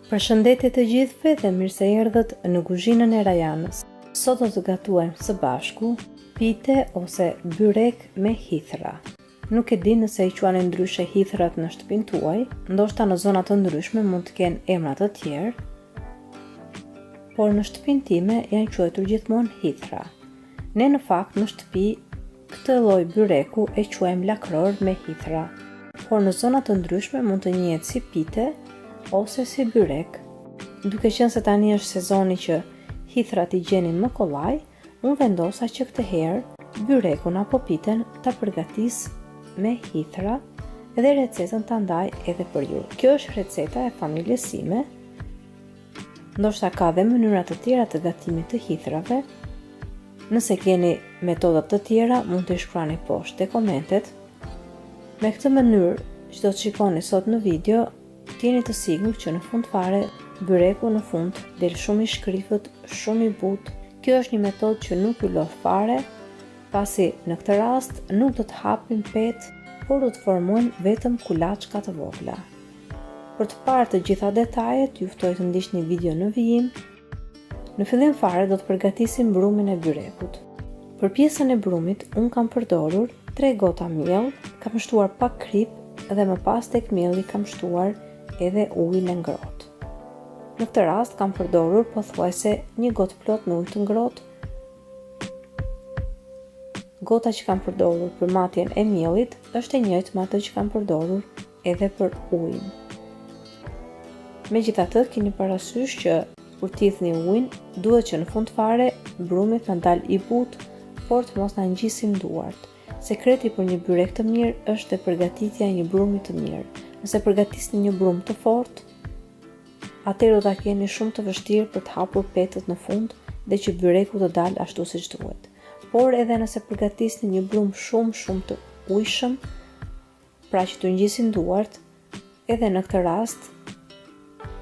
Përshëndetje të gjithëve dhe mirë se erdhët në kuzhinën e Rajanës. Sot do të gatuajmë së bashku pite ose byrek me hithra. Nuk e di nëse i quajnë ndryshe hithrat në shtëpinë tuaj, ndoshta në zona të ndryshme mund të kenë emra të tjerë, por në shtëpinë time janë quajtur gjithmonë hithra. Ne në fakt në shtëpi këtë lloj byreku e quajmë lakror me hithra, por në zona të ndryshme mund të njihet si pite ose si byrek. Duke qenë se tani është sezoni që hithrat i gjenin më kollaj, unë vendosa që këtë herë byrekun apo piten ta përgatis me hithra dhe recetën ta ndaj edhe për ju. Kjo është receta e familjes sime. Ndoshta ka dhe mënyra të tjera të gatimit të hithrave. Nëse keni metoda të tjera, mund të shkruani poshtë te komentet. Me këtë mënyrë që do të shikoni sot në video, t'jeni të sigurt që në fund fare byreku në fund del shumë i shkrifët, shumë i butë. Kjo është një metodë që nuk ju lodh fare, pasi në këtë rast nuk do të hapin petë, por do të formojnë vetëm kulaçka të vogla. Për të parë të gjitha detajet, ju ftoj të ndiqni video në vijim. Në fillim fare do të përgatisim brumin e byrekut. Për pjesën e brumit, unë kam përdorur 3 gota miell, kam shtuar pak krip dhe më pas tek mielli kam shtuar edhe ujin e ngrohtë. Në këtë rast kam përdorur pothuajse 1 gotë plot me ujë të ngrohtë. Gota që kam përdorur për matjen e miellit është e njëjtë me atë që kam përdorur edhe për ujin. Megjithatë, keni parasysh që kur thithni ujin, duhet që në fund fare brumit na dal i butë, por të mos na ngjisin duart. Sekreti për një byrek të mirë është e përgatitja e një brumi të mirë. Nëse përgatisni një brum të fortë, atëherë do ta keni shumë të vështirë për të hapur petët në fund dhe që byreku të dalë ashtu siç duhet. Por edhe nëse përgatisni një brum shumë të ujshëm, pra që të ngjisin duart, edhe në këtë rast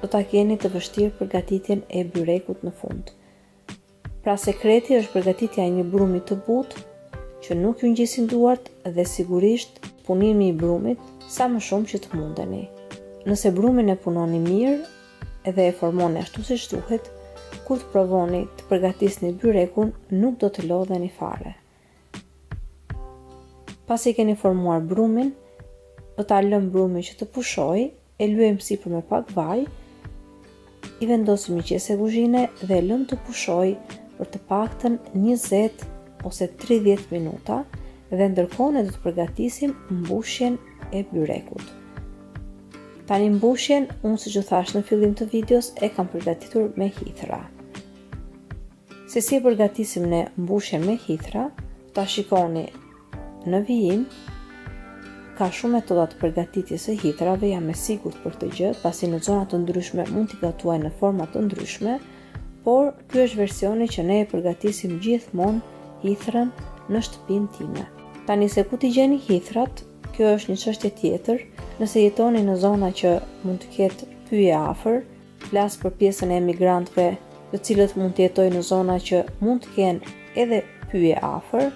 do ta keni të vështirë përgatitjen e byrekut në fund. Pra sekreti është përgatitja e një brumi të butë, që nuk ju ngjisin duart dhe sigurisht punimi i brumit sa më shumë që të mundeni. Nëse brumin e punoni mirë edhe e formoni ashtu siç duhet, kur të provoni të përgatisni byrekun, nuk do të lodheni fare. Pasi keni formuar brumin, do ta lëm brumin që të pushojë, e lyejmë sipër me pak vaj, i vendosim një qese kuzhine dhe e lëm të pushojë për të paktën 20 ose 30 minuta dhe ndërkohë ne do të përgatisim mbushjen e byrekut. Tani mbushjen, unë siç u thash në fillim të videos, e kam përgatitur me hithra. Se si e përgatisim ne mbushjen me hithra, ta shikoni në vijim. Ka shumë metoda të përgatitjes së hithrave, jam e sigurt për këtë gjë, pasi në zona të ndryshme mund t'i gatuajnë në forma të ndryshme, por ky është versioni që ne e përgatisim gjithmonë hithrën në shtëpinë time. Tani se ku t'i gjeni hithrat, kjo është një çështje tjetër. Nëse jetoni në zona që mund të ketë pyje afër, flas për pjesën e emigrantëve, të cilët mund të jetojnë në zona që mund të kenë edhe pyje afër,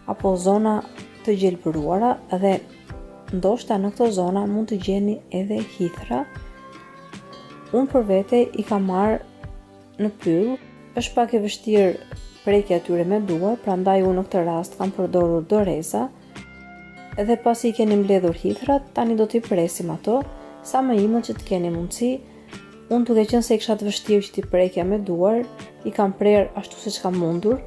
apo zona të gjelbëruara dhe ndoshta në këto zona mund të gjeni edhe hithra. Unë për vete i kam marrë në pyll, është pak e vështirë prekja atyre me duar, prandaj unë në këtë rast kam përdorur doreza. Edhe pasi i keni mbledhur hithrat, tani do t'i presim ato sa më imët që të keni mundësi. Unë duke qenë se i kisha të vështirë që t'i prekja me duar, i kam prerë ashtu siç kam mundur.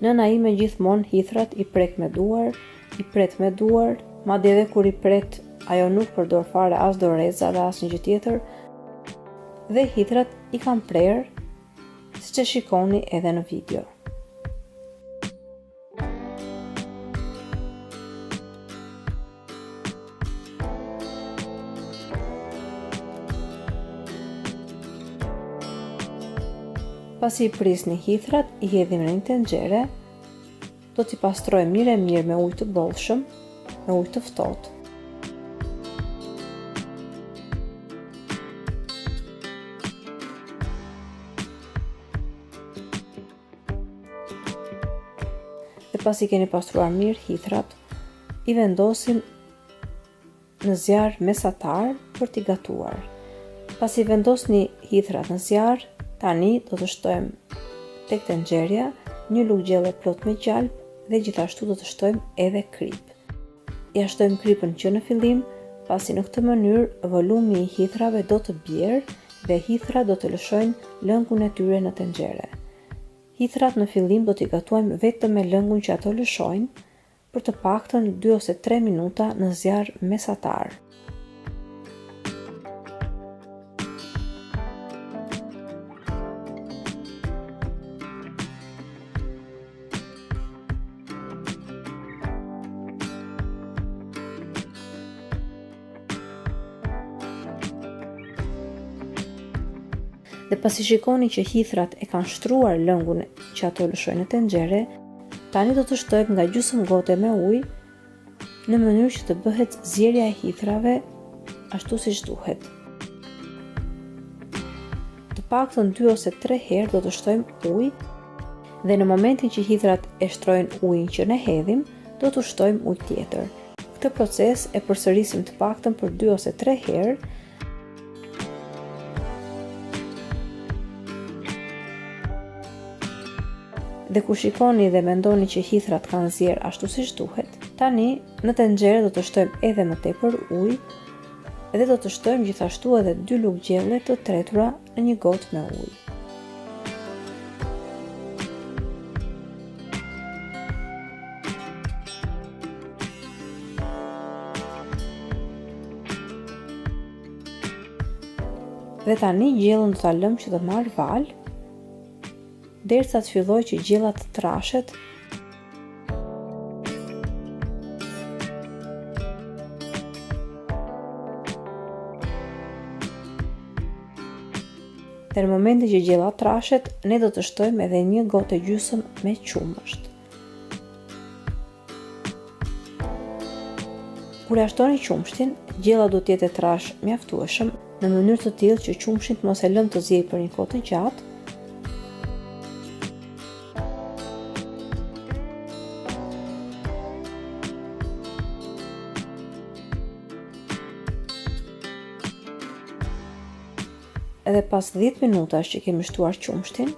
Nëna ime gjithmonë hithrat i prek me duar, i pret me duar, madje edhe kur i pret, ajo nuk përdor fare as doreza dhe as një gjë tjetër. Dhe hithrat i kam prerë, siç e shikoni edhe në video. Pasi i prisni hithrat, i hedhim në një tenxhere, do t'i pastrojmë mirë me ujë të bollshëm, me ujë të ftohtë. Dhe pasi keni pastruar mirë hithrat, i vendosim në zjarr mesatar për t'i gatuar. Pasi vendosni hithrat në zjarr, tani do të shtojmë tek tenxherja një lugë gjelle plot me gjalp dhe gjithashtu do të shtojmë edhe krip. Ja shtojmë kripën që në fillim, pasi në këtë mënyrë volumi i hithrave do të bjerë dhe hithrat do të lëshojnë lëngun e tyre në tenxhere. Hithrat në fillim do t'i gatuajmë vetëm me lëngun që ato lëshojnë për të paktën 2 ose 3 minuta në zjarr mesatar. Dhe pasi shikoni që hithrat e kanë shtruar lëngun që ato lëshojnë në tenxhere, tani do të shtojmë nga gjysmë gote me ujë në mënyrë që të bëhet zjerja e hithrave ashtu siç duhet. Të paktën 2 ose 3 herë do të shtojmë ujë dhe në momentin që hithrat e shtrojnë ujin që ne hedhim, do të shtojmë ujë tjetër. Këtë proces e përsërisim të paktën për 2 ose 3 herë. Dhe kur shikoni dhe mendoni që hithrat kanë zjerë ashtu siç duhet, tani në tenxhere do të shtojmë edhe më tepër ujë dhe do të shtojmë gjithashtu edhe 2 lugë gjelle të tretura në një gotë me ujë. Dhe tani gjellën do ta lëmë që të marrë val, derisa të fillojë që gjella të trashet. Dhe në momentin që gjella trashet, ne do të shtojmë edhe 1 gotë e gjysmë me qumësht. Kur ja shtoni qumshtin, gjella do të jetë e trash mjaftueshëm në mënyrë të tillë që qumshin të mos e lëmë të ziejë për një kohë të gjatë. Edhe pas 10 minutash që kemi shtuar qumshtin,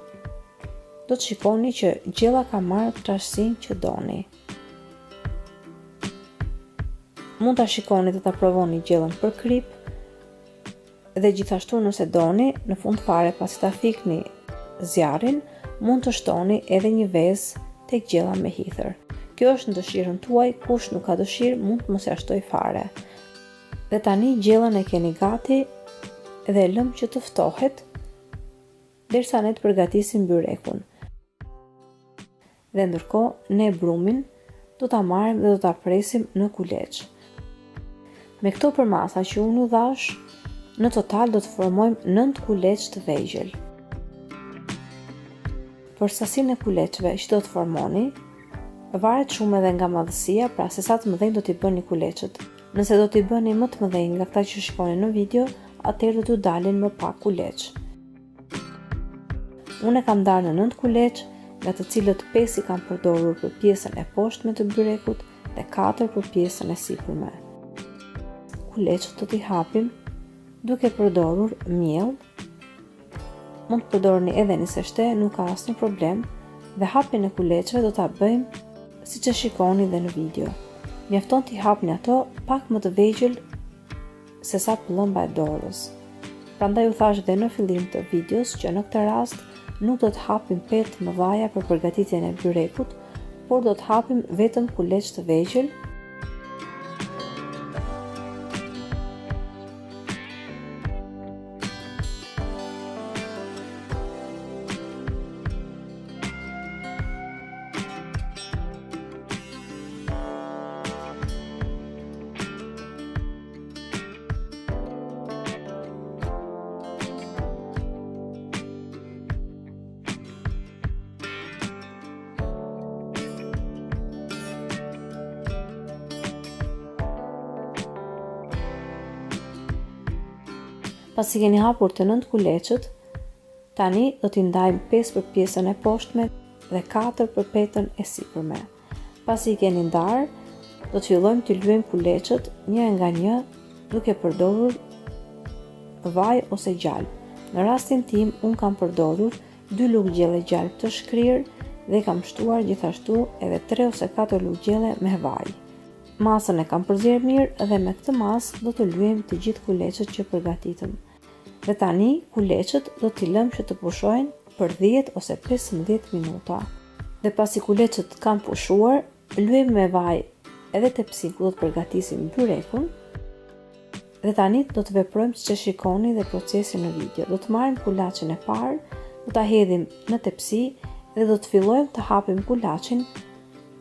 do të shikoni që gjella ka marrë trashësinë që doni. Mund ta shikoni dhe ta provoni gjellën për krip, dhe gjithashtu nëse doni, në fund fare pasi ta thikni zjarrin, mund të shtoni edhe një vezë tek gjella me hithër. Kjo është në dëshirën tuaj, kush nuk ka dëshirë mund të mos ja shtoj fare. Dhe tani gjellën e keni gati dhe lëmë që të ftohet derisa ne të përgatisim byrekun. Dhe ndërkohë ne brumin do ta marrim dhe do ta presim në kuleç. Me këto përmasa që unë u dhash, në total do të formojmë 9 kuleç të vegjël. Për sasinë e kuleçve që do të formoni, varet shumë edhe nga madhësia, pra se sa të mëdhenj do t'i bëni kuleçet. Nëse do t'i bëni më të mëdhenj nga këta që shikoni në video, atëherë do t'ju dalin më pak kuleç. Unë e kam ndarë në 9 kuleç, nga të cilët 5 i kam përdorur për pjesën e poshtme të byrekut dhe 4 për pjesën e sipërme. Kuleçet do t'i hapim duke përdorur miell. Mund të përdorni edhe niseshte, nuk ka asnjë problem, dhe hapjen e kuleçeve do ta bëjmë siç e shikoni dhe në video. Mjafton t'i hapni ato pak më të vegjël se sa pëllëmba e dorës. Prandaj u thash dhe në fillim të videos që në këtë rast nuk do të hapim petë të mëdha për përgatitjen e byrekut, por do të hapim vetëm kuleç të vegjël. Pasi keni hapur të 9 kuleçet, tani do t'i ndajmë 5 për pjesën e poshtme dhe 4 për petën e sipërme. Pasi i keni ndarë, do të fillojmë të lyejmë kuleçet një nga një duke përdorur vaj ose gjalp. Në rastin tim, unë kam përdorur 2 lugë gjelle gjalp të shkrirë dhe kam shtuar gjithashtu edhe 3 ose 4 lugë gjelle me vaj. Masën e kam përzierë mirë dhe me këtë masë do të lyejmë të gjithë kuleçët që përgatitëm. Dhe tani kuleçët do t'i lëmë që të pushojnë për 10 ose 15 minuta. Dhe pasi kuleçët kanë pushuar, lyejmë me vaj edhe tepsin ku do të përgatisim byrekun. Dhe tani do të veprojmë siç e shikoni dhe procesin në video. Do të marrim kulaçin e parë, do ta hedhim në tepsi dhe do të fillojmë të hapim kulaçin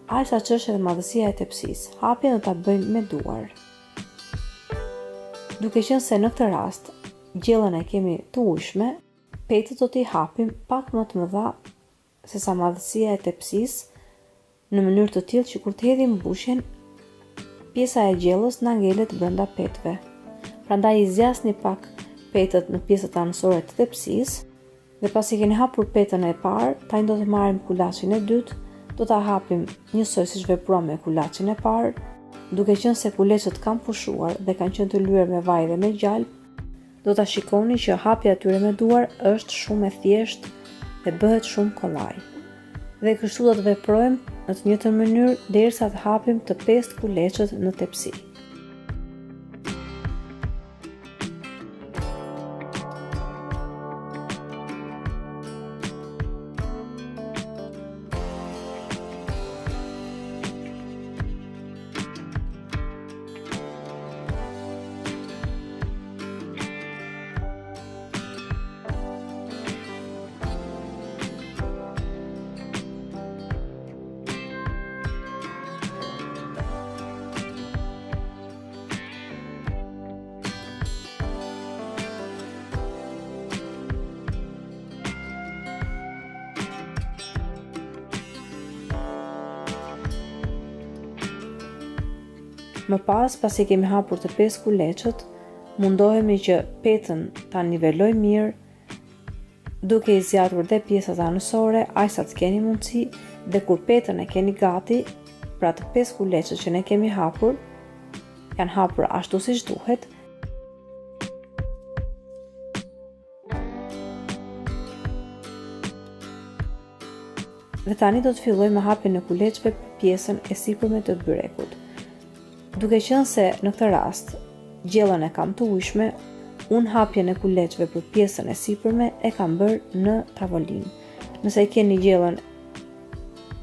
aq sa që është edhe madhësia e tepsisë. Hapjen do ta bëjmë me duar. Duke qenë se në këtë rast gjellën e kemi të ujshme, petët do t'i hapim pak më të mëdha se sa madhësia e tepsisë, në mënyrë të tillë që kur të hedhim mbushjen, pjesa e gjellës na ngelet brenda petëve. Prandaj i zjasni pak petët në pjesët anësore të tepsisë dhe pasi keni hapur petën e parë, tani do të marrim kulaçin e dytë, do ta hapim njësoj siç vepruam me kulaçin e parë, duke qenë se kuleçët kanë pushuar dhe kanë qenë të lyer me vaj dhe me gjalp, do ta shikoni që hapja e tyre me duar është shumë e thjeshtë dhe bëhet shumë kollaj. Dhe kështu do të veprojmë në të njëjtën mënyrë derisa të hapim të 5 kuleçët në tepsi. Më pas, pasi kemi hapur të 5 kuleçët, mundohemi që petën ta nivelojmë mirë, duke i zgjatur dhe pjesët anësore aq sa të keni mundësi, dhe kur petën e keni gati, pra të 5 kuleçët që ne kemi hapur, janë hapur ashtu siç duhet. Dhe tani do të fillojmë me hapjen e kuleçëve për pjesën e sipërme të byrekut. Duke qenë se në këtë rast gjellën e kam të ujshme, unë hapjen e kuleçëve për pjesën e sipërme e kam bërë në tavolinë. Nëse keni gjellën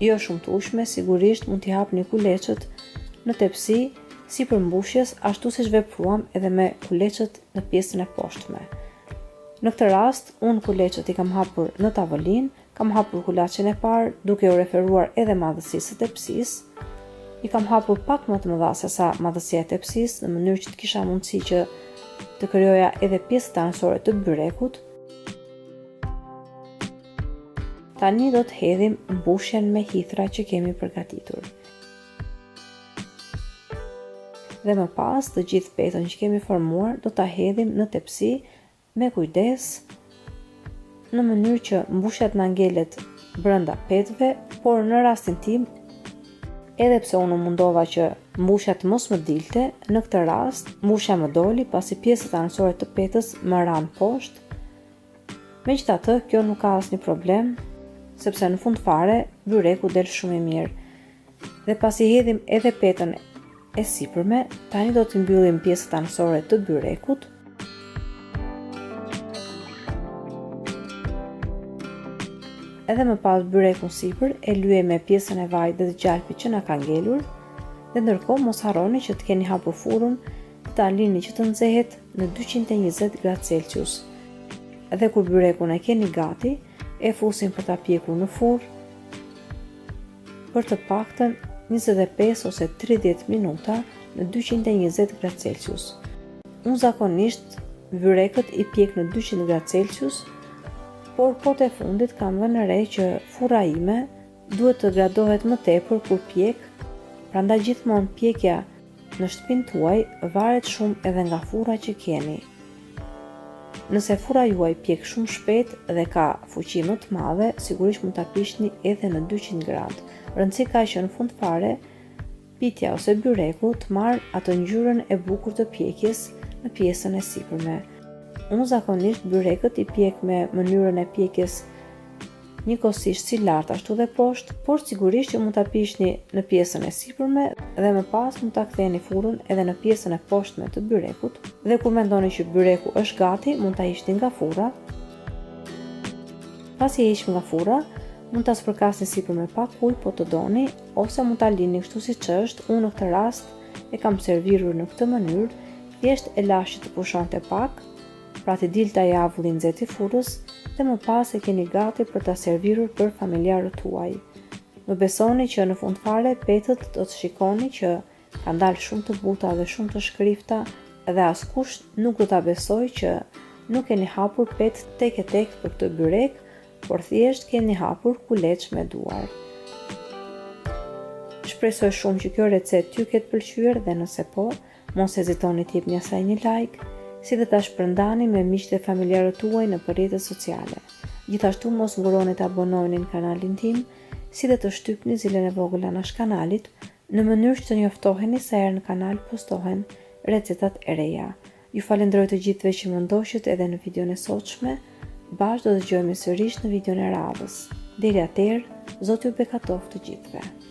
jo shumë të ujshme, sigurisht mund t'i hapni kuleçët në tepsi sipër mbushjes, ashtu siç vepruam edhe me kuleçët në pjesën e poshtme. Në këtë rast, unë kuleçët i kam hapur në tavolinë, kam hapur kulaçin e parë duke u referuar edhe madhësisë së tepsisë. I kam hapur pak më të mëdha se sa madhësia e tepsisë, në mënyrë që të kisha mundësi që të krijoja edhe pjesët anësore të byrekut. Tani do të hedhim mbushjen me hithra që kemi përgatitur. Dhe më pas, të gjithë petën që kemi formuar do ta hedhim në tepsi me kujdes, në mënyrë që mbushja na ngelet brenda petëve, por në rastin tim, edhe pse unë mundova që mbushja të mos më dilte, në këtë rast mbushja më doli pasi pjesët anësore të petës më ranë poshtë. Megjithatë, kjo nuk ka asnjë problem, sepse në fund fare byreku del shumë i mirë. Dhe pasi hedhim edhe petën e sipërme, tani do të mbyllim pjesët anësore të byrekut. Edhe më pas byrekun sipër e lyejmë me pjesën e vajit dhe të gjalpit që na ka ngelur, dhe ndërkohë mos harroni që të keni hapur furrën, ta lini që të nxehet në 220 gradë Celsius. Edhe kur byrekun e keni gati, e fusim për ta pjekur në furrë për të paktën 25 ose 30 minuta në 220 gradë Celsius. Unë zakonisht byrekët i pjek në 200 gradë Celsius, por po të fundit kam vënë re që furra ime duhet të gradohet më tepër kur pjek, prandaj gjithmonë pjekja në shtëpinë tuaj varet shumë edhe nga furra që keni. Nëse furra juaj pjek shumë shpejt dhe ka fuqi më të madhe, sigurisht mund ta piqni edhe në 200 gradë. Rëndësi ka që në fund fare pitja ose byreku të marrë atë ngjyrën e bukur të pjekjes në pjesën e sipërme. Unë zakonisht byrekët i pjek me mënyrën e pjekjes njëkohësisht si lart ashtu dhe poshtë, por sigurisht që mund ta piqni në pjesën e sipërme dhe më pas mund ta ktheni furrën edhe në pjesën e poshtme të byrekut. Dhe kur mendoni që byreku është gati, mund ta hiqni nga furra. Pasi e hiqim nga furra, mund ta spërkasni sipër me pak ujë po të doni, ose mund ta lini kështu siç është. Unë në këtë rast e kam servirur në këtë mënyrë, thjesht e lash që të pushonte pak, pra të dilte ai avulli i nxehtë i furrës dhe më pas e keni gati për ta servirur për familjarët tuaj. Më besoni që në fund fare petët do të shikoni që kanë dalë shumë të buta dhe shumë të shkrifta dhe askush nuk do ta besoj që nuk keni hapur petë tek e tek për këtë byrek, por thjesht keni hapur kuleç me duar. Shpresoj shumë që kjo recetë t'ju ketë pëlqyer dhe nëse po, mos hezitoni të jepni asaj një like, si dhe ta shpërndani me miqtë e familjarët tuaj në rrjetet sociale. Gjithashtu mos nguroni të abonoheni në kanalin tim, si dhe të shtypni zilën e vogël anash kanalit, në mënyrë që të njoftoheni sa herë në kanal postohen recetat e reja. Ju falenderoj të gjithëve që më ndoqët edhe në videon e sotshme. Bashkë do të dëgjojmë sërish në videon e radhës. Deri atëherë, Zoti ju bekatoft të gjithëve.